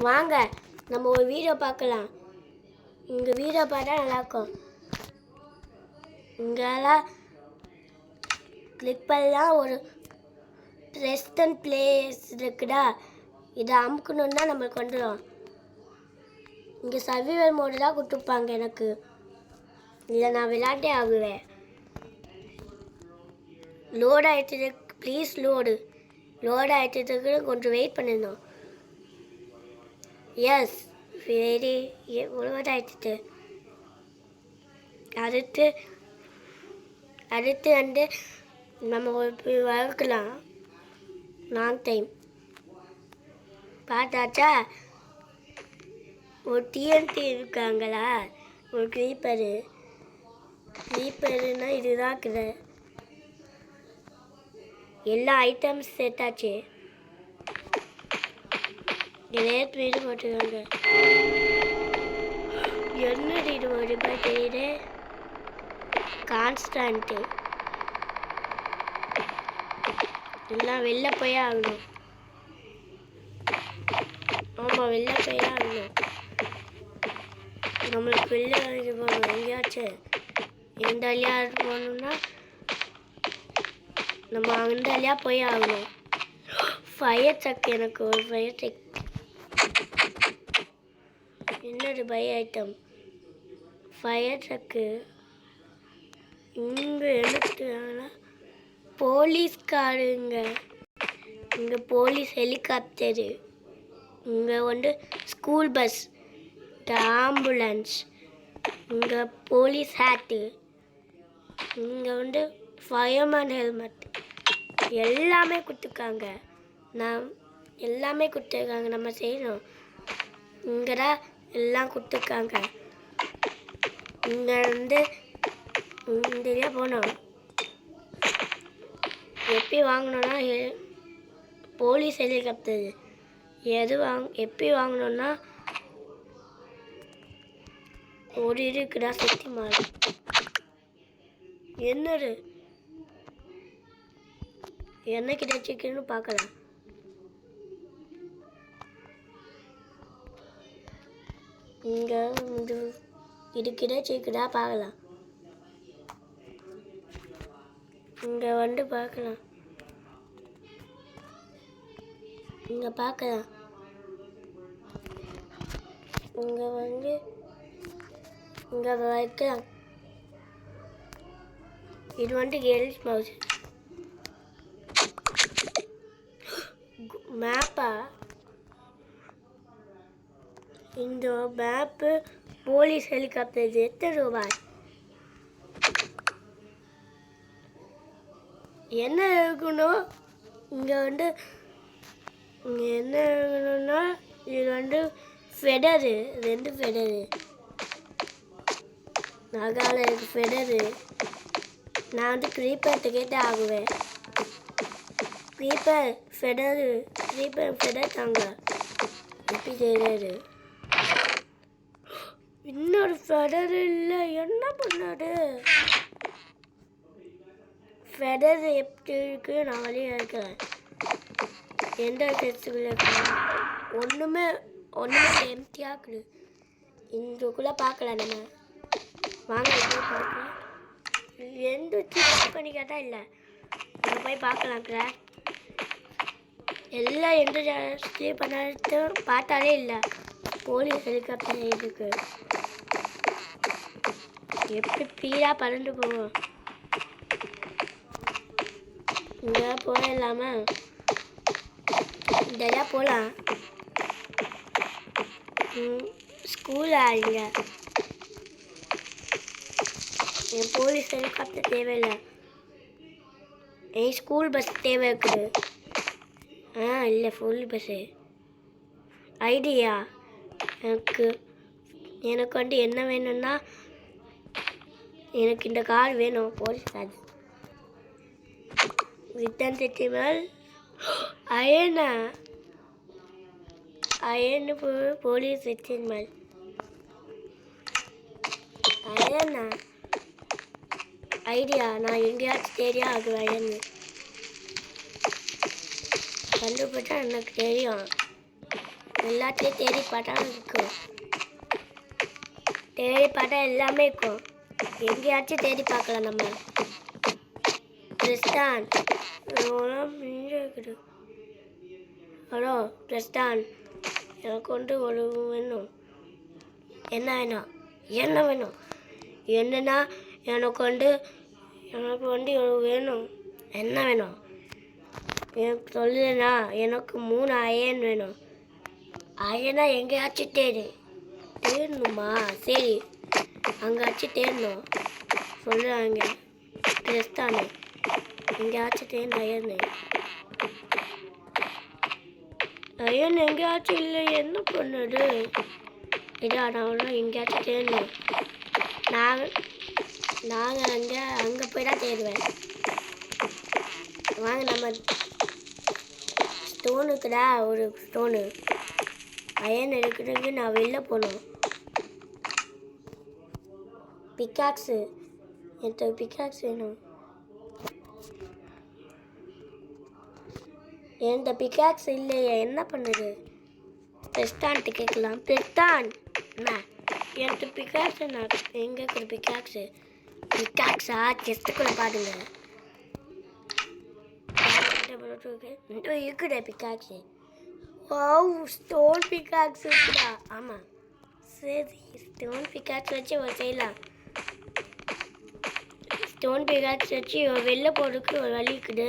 வாங்க நம்ம ஒரு வீடியோ பார்க்கலாம். இங்கே வீடியோ பார்த்தா நல்லாயிருக்கும். இங்கெல்லாம் கிளிக் பண்ணலாம். ஒரு ரெஸ்டன் பிளேஸ் இருக்குதா, இதை அமுக்கணுன்னா நம்மளுக்கு வந்துடும். இங்கே சர்வைவல் மோடு தான் கொடுத்துருப்பாங்க. எனக்கு இதை நான் விளையாட்டே ஆகுவேன். லோட் ஆகிட்டு, ப்ளீஸ் லோட் ஆகிட்டதுக்கு கொஞ்சம் வெயிட் பண்ணிடணும். எஸ், வெரி லோட் ஆகிட்டு. அடுத்து வந்து நம்ம வளர்க்கலாம். லாங் டைம் பார்த்தாச்சா. ஒரு டிஎன்டி இருக்காங்களா, ஒரு க்ரீப்பருன்னா இதுதான் இருக்குது. எல்லா ஐட்டம்ஸ் சேர்த்தாச்சு. நேற்று வீடு போட்டுருக்காங்க. என்ன வீடு போட்டுப்பா தெரியுது. கான்ஸ்டன்ட்டு எல்லாம் வெளில போய் ஆகணும். ஆமாம், வெளில போய் ஆகணும். நம்மளுக்கு வெளில இது போகணும். எங்கேயாச்சும் எந்த வழியா போகணும்னா நம்ம அந்த வழியா போய் ஆகணும். ஃபயர் ட்ரக், எனக்கு ஒரு ஃபயர் ட்ரக். என்னது பை ஐட்டம் ஃபயர் ட்ரக்கு. இங்கே எடுத்துனா போலீஸ் காருங்க. இங்கே போலீஸ் ஹெலிகாப்டரு. இங்கே வந்து ஸ்கூல் பஸ், ஆம்புலன்ஸ். இங்கே போலீஸ் ஹேட்டு. இங்கே வந்து ஃபயர்மேன் ஹெல்மெட். எல்லாமே கொடுத்துருக்காங்க. நம்ம செய்யணும். இங்கே தான் எல்லாம் கொடுத்துருக்காங்க. இங்கே வந்து இங்கே போனோம். எப்படி வாங்கணுன்னா போலீஸ் ஹெலிகாப்டர் எப்படி வாங்கணுன்னா ஒரு இருக்குதா சுற்றி மாறு. என்னது என்ன கிடைச்சிக்குன்னு பார்க்கலாம். இங்கே இது கிடைச்சிக்குதா பார்க்கலாம். இங்கே வந்து பார்க்கலாம். இங்கே பார்க்கலாம். இங்கே வந்து இங்கே வைக்கலாம். இது வந்து கேர்ள்ஸ் மவுஸ் மேப்பா. இந்த மேப்பு போலீஸ் ஹெலிகாப்டர் எத்தனை ரூபாய்? என்ன இருக்கணும் இங்கே வந்து என்ன இருக்கணும்னா இது வந்து ஃபெடரு, 2 ஃபெடரு. நகால இருக்கு ஃபெடரு. நான் வந்து க்ரீப்பர் டிக்கெட்டே ஆகுவேன். க்ரீப்பர் ஃபெடர் தாங்க. எப்படி செய்யறது? இன்னொரு ஃபெடர் இல்லை, என்ன பண்ணாரு? ஃபெடர் எப்படி இருக்கு? நான் வழியாக இருக்கிறேன். எந்த டெஸ்ட்டுக்குள்ள இருக்கிறேன்? ஒன்றுமே எம்டியாக இருக்குது. இங்கக்குள்ளே பார்க்கலாம். நம்ம வாங்க பார்க்கலாம். எந்த சீஸ் பண்ணி கேட்டால் இல்லை, நம்ம போய் பார்க்கலாம். கிராஷ் எல்லாம் எந்த ஸ்டே பண்ணாலும் பார்த்தாலே இல்லை. போலீஸ் ஹெலிகாப்டர் இருக்கு. எப்படி பீராக பறந்து போவோம். இங்கே போயிடலாமா? இதெல்லாம் போகலாம். ஸ்கூல் ஆளுங்க. என் போலீஸ் ஹெலிகாப்டர் தேவையில்லை. என் ஸ்கூல் பஸ் தேவை இருக்குது. இல்லை, ஃபுல் பஸ்ஸு. ஐடியா எனக்கு வந்து என்ன வேணும்னா, எனக்கு இந்த கார் வேணும். Police car. ரிட்டர்ன் செட்டிமல் அயனு போலீஸ் செட்டிமல் அயனா ஐடியா. நான் எங்கேயாச்சும் தேடியா அது அயன்னு கண்டுபிடிச்சா எனக்கு தெரியும். எல்லாத்துலேயும் தேடி பார்த்தா இருக்கும். தேடி பார்த்தா எல்லாமே இருக்கும். எங்கேயாச்சும் தேடி பார்க்கலாம் நம்ம. கிறிஸ்டான் இருக்குது. ஹலோ கிறிஸ்டான், எனக்கு வந்து ஒரு வேணும். என்ன வேணும்? என்ன வேணும்? என்னன்னா எனக்கு வந்து ஒரு வேணும். என்ன வேணும்? எனக்கு சொல்லுனா எனக்கு 3 அயன் வேணும். அயனா எங்கேயாச்சும் தேடணுமா? சரி, அங்கேயாச்சும் தேடணும். சொல்லுறாங்க கிறிஸ்தானு, எங்கேயாச்சும் தேடணும் அயன் எங்கேயாச்சும் இல்லை. என்ன பண்ணுது? நான் எங்கேயாச்சும் தேடணும். நாங்கள் அங்கே போய் தான் தேடுவேன். வாங்க நம்ம ஸ்டோனுக்குடா ஒரு ஸ்டோனு அயன் எடுக்கிறதுக்கு நான் வெளில போகணும். பிக்காக்ஸு, எனக்கு பிக்காக்ஸ் வேணும். என்கிட்ட பிக்காக்ஸ் இல்லையே, என்ன பண்ணுது? பெஸ்டான்ட்டு கேட்கலாம். பெஸ்டான் என்ன எனக்கு பிக்காக்ஸு? நான் எங்கே இருக்கிற பிக்காக்ஸா செஸ்ட்டுக்குள்ளே பாருங்க. இருக்குடா பிக்காக்ஸு. ஸ்டோன் பிக்காக்ஸ் இருக்குடா. ஆமாம், சரி, ஸ்டோன் பிக்காக்ஸ் வச்சு செய்யலாம். ஸ்டோன் பிக்காக்ஸ் வச்சு வெளில போகிறதுக்கு ஒரு வழி இருக்குது.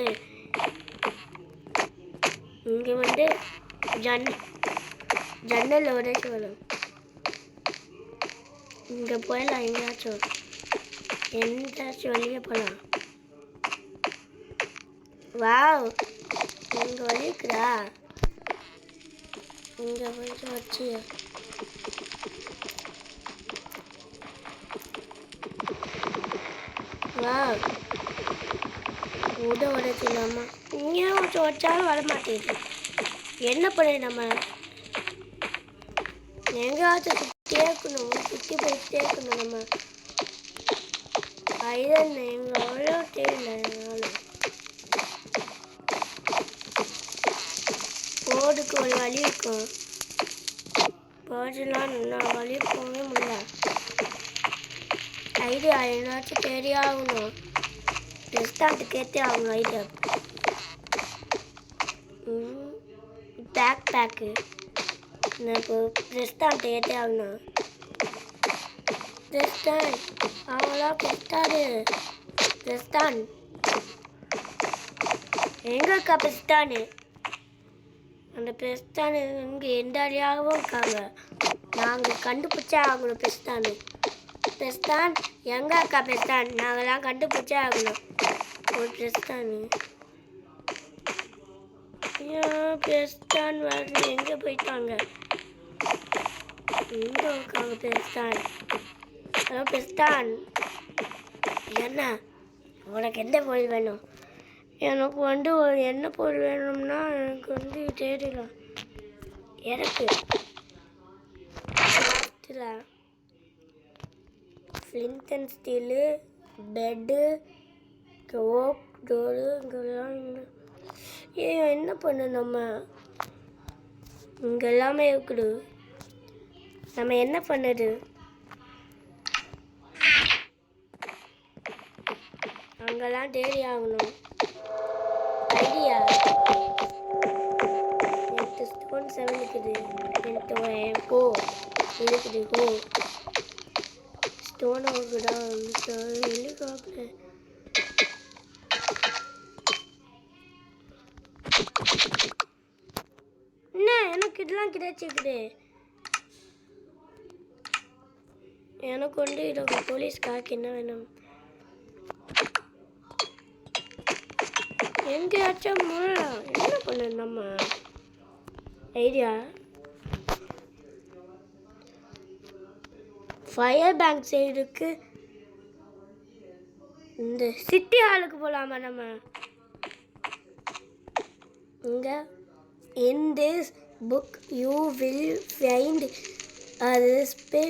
இங்கே வந்து ஜன்னலில் உடைச்சி வரும். இங்கே போயிடலாம். எந்தாச்சும் வெளியே போகலாம். வாவ், இங்கே வழி இருக்குதா? இங்கே போயிட்டு வச்சு வாவ், உடைச்சிடலாமா? இங்கே வச்சாலும் வரமாட்டேங்குது. என்ன பண்ணு? நம்ம எங்கேயாச்சும் சுற்றிட்டே இருக்கணும். சுற்றி போயிட்டே இருக்கணும். நம்ம ஐயன் எங்கள் அவ்வளோ தெரியல. எங்களால் போர்டுக்கு ஒரு வழி இருக்கும். போர்டுலாம் நான் வழி போகவே முடியல. ஐடியா என்னாச்சும் தெரியாகணும். ரெஸ்டாரண்ட்டு கேட்டே ஆகணும். ஐடியா பேக்கு நான் இப்போ ரெஸ்டாரண்ட் ஏற்றே ஆகணும். ரெஸ்டாரண்ட் அவங்களாம் ரெஸ்டாரண்ட் எங்கே இருக்கா பெஸ்டானு? அந்த பெஸ்டானு இங்கே எந்த அடியாகவும் இருக்காங்க. நாங்கள் கண்டுபிடிச்சே ஆகணும். பெஸ்டான் எங்கே இருக்கா? பெஸ்டான் நாங்கள்லாம் கண்டுபிடிச்சே ஆகணும். ஒரு பெஸ்டானு பெஸ்டான் வரல. எங்கே போயிட்டாங்க? எங்கே இருக்காங்க பெஸ்டான்? ஹலோ பெஸ்டான், என்ன உனக்கு எந்த பொருள் வேணும்? எனக்கு வந்து ஒரு எண்ணெய் பொருள் வேணும்னா எனக்கு வந்து தேடலாம். எனக்கு flint and steel, bed, oak door, இங்கெல்லாம் என்ன பண்ண? நம்ம இங்கே எல்லாமே இருக்குது. நம்ம என்ன பண்ணுது? அங்கெல்லாம் தேடி ஆகணும். ஐடியா எனக்கு ஸ்டோன் 7 இருக்குது. எனக்கு ஹோ இருக்குது. ஹோ ஸ்டோன் ஆகுதா? ஹெலிகாப்டர் என்ன? எனக்கு இதெல்லாம் கிடைச்சிக்குது. எனக்கு வந்து இதோட போலீஸ் காக்கு என்ன வேணும்? எங்கேயாச்சும் முழலாம். என்ன பண்ண? நம்ம ஐடியா ஃபயர் பேங்க் சைடுக்கு இந்த சிட்டி ஹாலுக்கு போகலாமா? நம்ம இங்கே in this book you will find a recipe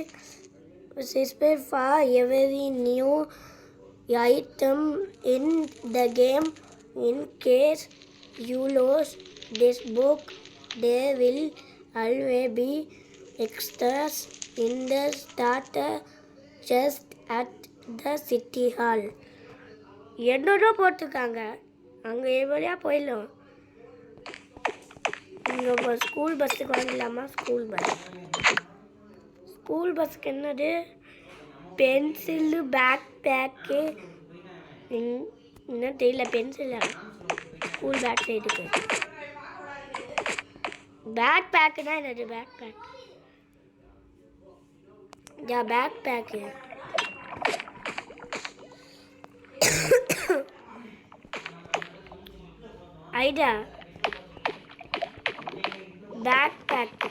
for every new item in the game. In case you lose this book, there will always be extras in the starter just at the city hall. என்னோட போட்டிருக்காங்க. அங்கே வழியாக போயிடலாம். இங்கே school பஸ்ஸுக்கு வாங்கலாமா? School பஸ்ஸுக்கு என்னது? பென்சிலு, பேக் பேக்கு, என்ன தெரியல. பென்சிலா? ஸ்கூல் பேக் சைடுக்கு பேக் பேக்குனா என்னது? Back back backpack. Idea back back.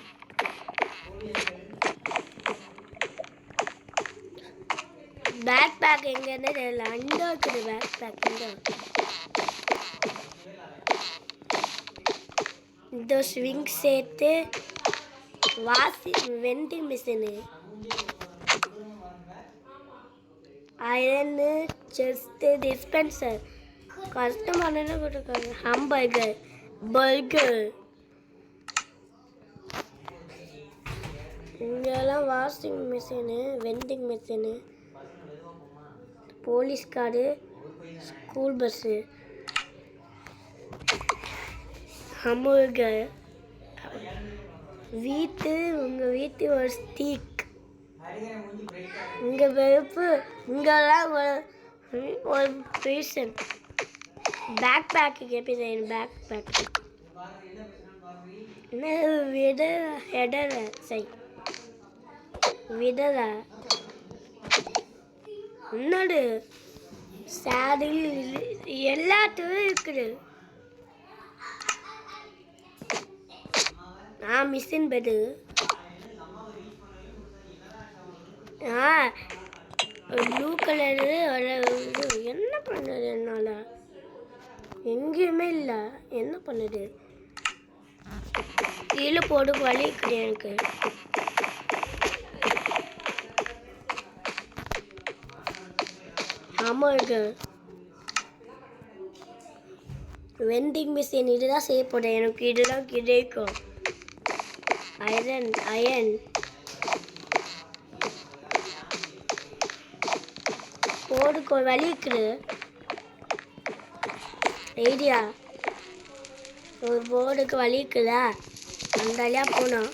Back back எங்கன்னு தெரியல. அங்கே இருக்குது பேக் பேக். இந்த ஸ்விங் சேர்த்து வெண்டிங் மிஷினு, அயனு, செஸ்ட்டு, டிஸ்பென்சர், கஸ்டமர் என்ன போட்டிருக்காங்க? Hamburger, burger. இங்கெல்லாம் washing machine, vending machine, police card, school bus, hamburger, உங்கள் வீட்டு ஒரு ஸ்டீக், இங்கே வெறுப்பு, இங்கெல்லாம் ஒரு பீசன். பேக் பேக்கு எப்படி செய்யணும்? பேக் பேக்கு விடலை என்னடு? சாடில் எல்லாத்துக்கும் இருக்குது. Machine bed. Blue colour. என்ன பண்ணுது என்னால்? எங்கேயுமே இல்லை. என்ன பண்ணுது? கீழே போடு வலி இருக்குது எனக்கு. Hamburger, vending machine. இதுதான் செய்ய போகிறேன். எனக்கு இதுதான் கிடைக்கும். அயன் போடுக்கு ஒரு வலி இருக்குது. ஐடியா ஒரு போர்டுக்கு வலி இருக்குதா? அந்த வழியா போனோம்.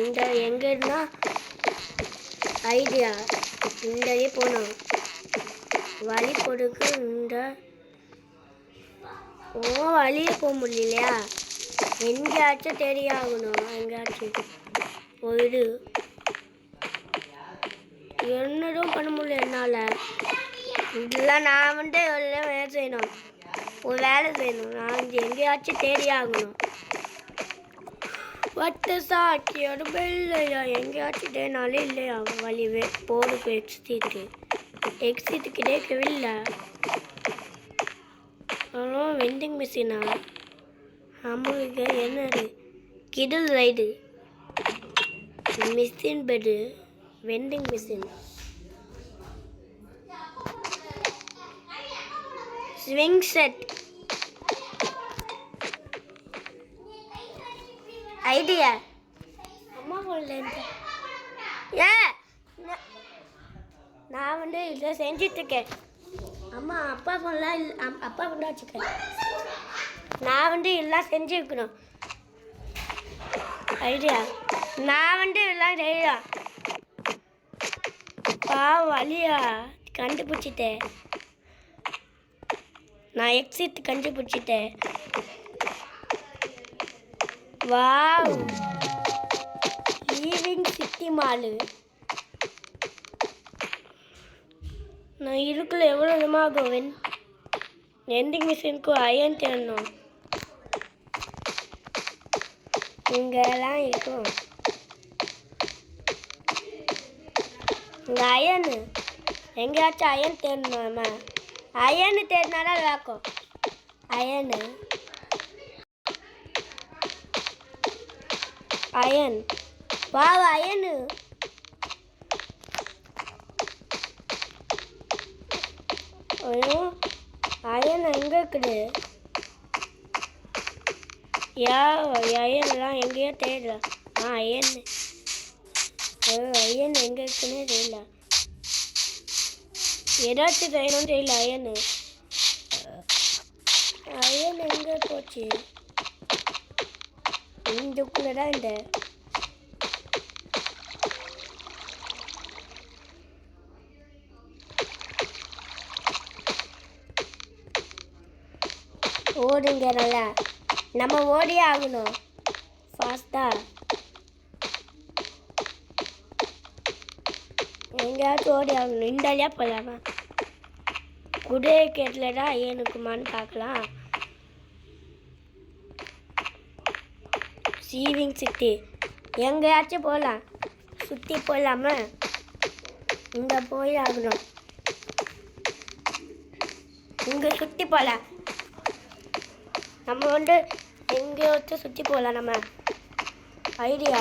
இந்த எங்கன்னா ஐடியா இந்த வழியே போனோம். வலி போடுக்கு இந்த வழியே போக முடியலையா? எங்கேயாச்சும் தெரியாகணும். எங்கேயாச்சும் ஒரு என்னதும் பண்ண முடியல என்னால். இதெல்லாம் நான் வேலை செய்யணும். ஒரு வேலை செய்யணும். நான் எங்கேயாச்சும் தேடியாகணும். வட்ட சாக்கியோட இல்லையா? எங்கேயாச்சும் தேனாலே இல்லையா? வழிவே போடுக்கு எக்ஸிட்டு கிடைக்கவில்லை. அப்புறம் வெண்டிங் மிஷினா? ஆமாங்க. என்னது? Kiddie ride, machine bed, vending machine, swing set, idea. அம்மா போடல. நான் இதை செஞ்சிட்ருக்கேன். அம்மா அப்பா ஃபோன்லாம் அப்பா ஃபோன் தான் வச்சுக்கேன். நான் எல்லாம் செஞ்சுருக்கணும். ஐடியா நான் எல்லாம் செய்யலாம். வழியா கண்டுபிடிச்சிட்டேன். நான் எக்ஸிட் கண்டுபிடிச்சிட்டேன். வாவ், ஈவிங் சிட்டி மாலு. நான் இருக்குள்ள எவ்வளோ விதமாகும். வெண்டிங் மிஷினுக்கு அயன் தேடணும். இங்கெல்லாம் இருக்கும். இங்கே அயனு எங்கேயாச்சும் iron தேடணுமா? Iron தேடினாதான் வேக்கும். Iron iron iron iron எங்கே இருக்குது? ஐயன்லாம் எங்கேயோ தெரியல. ஐயன் ஐயன் எங்கே இருக்குன்னே தெரியல. ஏதாச்சும் செய்யணும்னு தெரியல. ஐயன் எங்கே போச்சு? இந்துக்குள்ளே தான் இந்த ஓடுங்க நல்லா. நம்ம ஓடியே ஆகணும் ஃபாஸ்ட்டாக. எங்கேயாச்சும் ஓடி ஆகணும். இந்த வழியாக போகலாமா? குதிரை கேட்டில் தான் ஐயனுக்குமான்னு பார்க்கலாம். சீவிங் சிட்டி எங்கேயாச்சும் போகலாம். சுற்றி போகலாமா? இங்கே போய் ஆகணும். இங்கே சுற்றி போகலாம். நம்ம வந்து எங்கேயாச்சும் சுற்றி போகலாம். நம்ம ஐடியா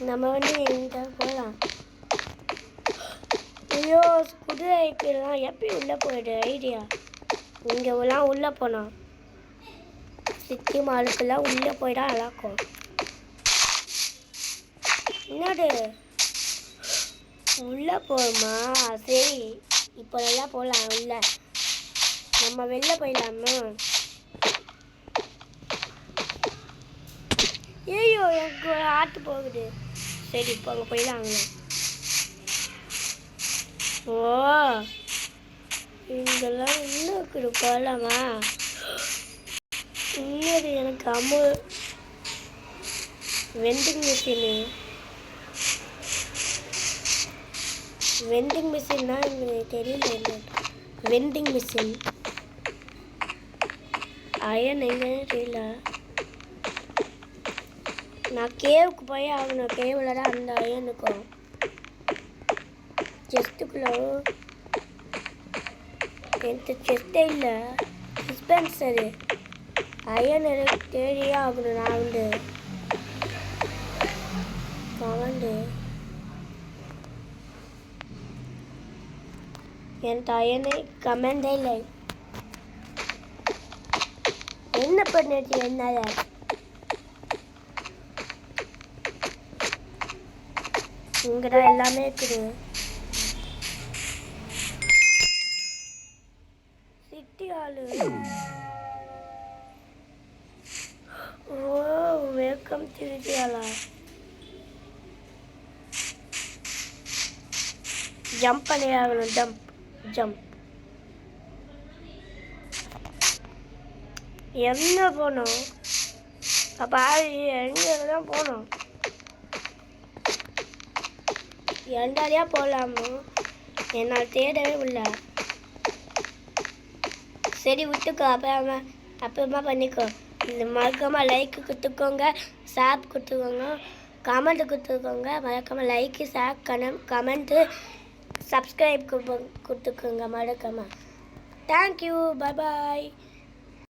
நம்ம வந்து இங்கே போகலாம். ஐயோ குதிரைக்கெல்லாம் எப்படி உள்ளே போயிடு ஐடியா. இங்கெல்லாம் உள்ளே போனோம். சிட்டி மாலுக்கெல்லாம் உள்ளே போயிட்டா நல்லாக்கும். என்னது உள்ளே போகுமா? சரி இப்போ நல்லா போகலாம். உள்ள நம்ம வெளில போயிடலாமா? ஐயோ எனக்கு ஒரு ஆட்டு போகுது. சரி இப்போ அங்கே போயிடலாங்க. ஓ இங்கெல்லாம் இன்னும் இருக்குது. போகலாமா? இன்னொரு எனக்கு அமுல் வெண்டிங் மிஷின்னா எனக்கு தெரியல. என்ன வெண்டிங் மிஷின்? ஐயன் எங்கன்னு தெரியல. நான் கேவுக்கு போய் ஆகணும். கேவில் தான் அந்த ஐயனுக்கும் செஸ்ட்டுக்குள்ள எனக்கு செஸ்ட்டே இல்லை. டிஸ்பென்சரு ஐயன் எனக்கு தேடியே ஆகணும். நான் வந்து கவண்டு என் ஐயனை கமெண்டே இல்லை. என்ன பண்ணிட்டு என்னால இங்கதான் எல்லாமே இருக்குது. City hall. Oh welcome to city ஹாலா. ஜம்ப் பண்ணி ஆகணும். ஜம்ப் என்ன போகணும்? அப்போ எங்கே தான் போகணும்? எண்டாலியா போகலாமோ? என்னால் தேடவே இல்லை. சரி விட்டுக்கோ. அப்புறமா பண்ணிக்கோ. இந்த மறக்காமல் லைக்கு கொடுத்துக்கோங்க, ஷேர் கொடுத்துக்கோங்க, கமெண்ட்டு கொடுத்துக்கோங்க. மறக்காமல் லைக்கு, ஷேர், கமெண்ட்டு, சப்ஸ்கிரைப் கொடுத்துக்கோங்க மறக்காமல். தேங்க்யூ. பாய்.